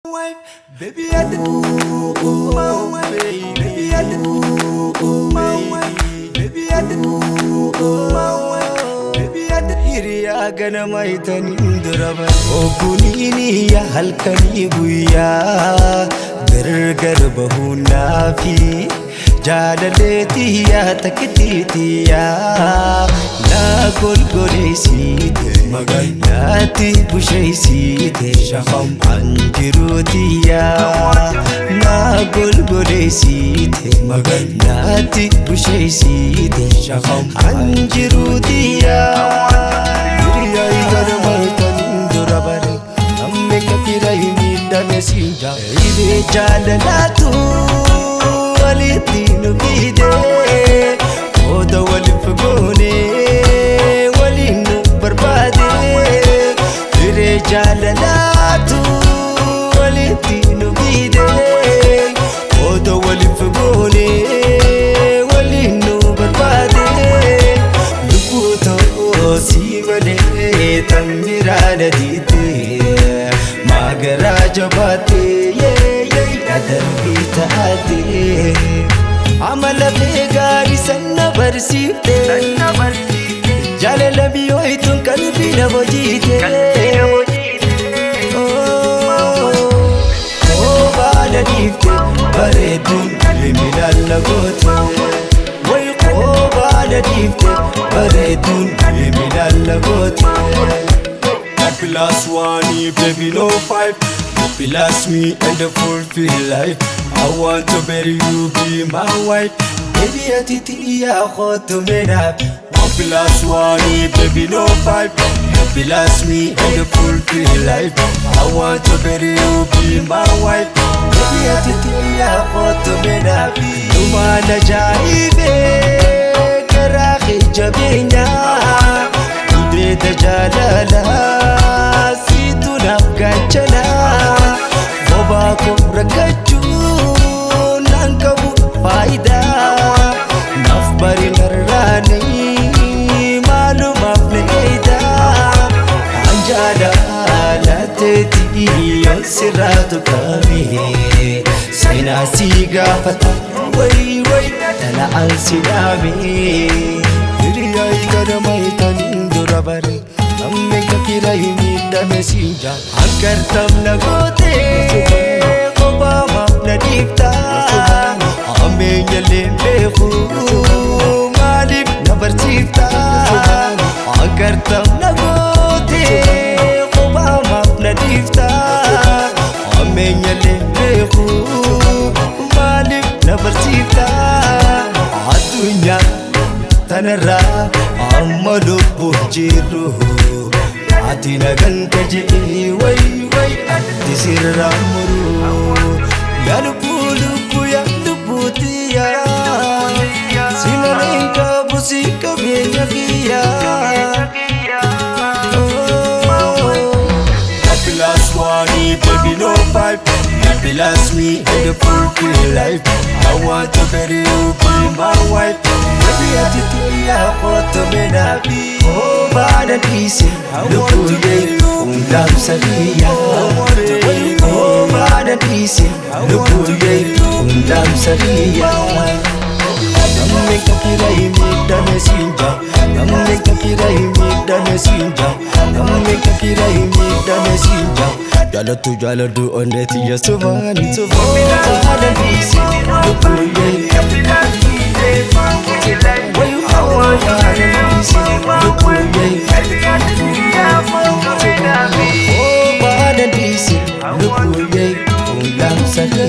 Baby, I do my way. Baby, I do my way. Baby, I do my way. Baby, I do. Hiriya gana maitani duraba. Ogunini ya halkani guya. Gargar bahuna fi. Jalaleti ya takiti ya. La golgole site. Magayati bushay site. Shafam anjiruti ya. La golgole site. Magayati bushay site. Shafam anjiruti ya. Hiriya igara maitani durabare. Amme kapira himida mesinja. Ibe jalalatu. Walitinu bide Oda walifgone Walinu barbade Ire jalalatu Walitinu bide Oda walifgone Walinu barbade Lukuto sivale Tamirana dite Magara jabate Adar bitaate Amala begari sanna barsifte Jalala biyoy tun kalbi na bojite Oh bala difte baredun limilal lagote Way oh bala difte baredun limilal lagote Plus one, baby, no five. Bless me and the fulfill life. I want to marry you, be my wife. Baby, I titiya khoto mena. 1+1, baby, no five. Bless me and the fulfill life. I want to marry you, be my wife. Baby, I titiya khoto mena. Numana jaibe, karahi jabina. Ude da jalala. Gachana Boba ko ragachu Nankabu faida Nafbari narrani Malum apne eida Anjada lateti Yonsiratu kami Sina siga fata Way Tala al sinami Hiriya igara maitan durabari Amme kakira himida mesinja Ankartam nagote Koba mapna difta Amme nyale lehu Malib nabarsifta Ankartam nagote Koba mapna difta Amme nyale lehu Malib nabarsifta Adunya tanara amma lubbu jiru atina ganka ji way atti sirra muru ya lubbu tiya sinalenka busika benya kiya Plus one, baby, no five. Bless me in the fulfill life. I want to marry you, be my wife. Baby, I titiya khoto mena. Oh, bada disi. Lukuye undam sariya. Oh, bada disi. Lukuye undam sariya. Namme kakira himida mesinja. Namme kakira himida mesinja. Namme kakira himida mesinja. Jaladu ondeti ya sumani Bada disi Lukuye Way hawa bada disi Lukuye Oh bada disi Lukuye Undam sariya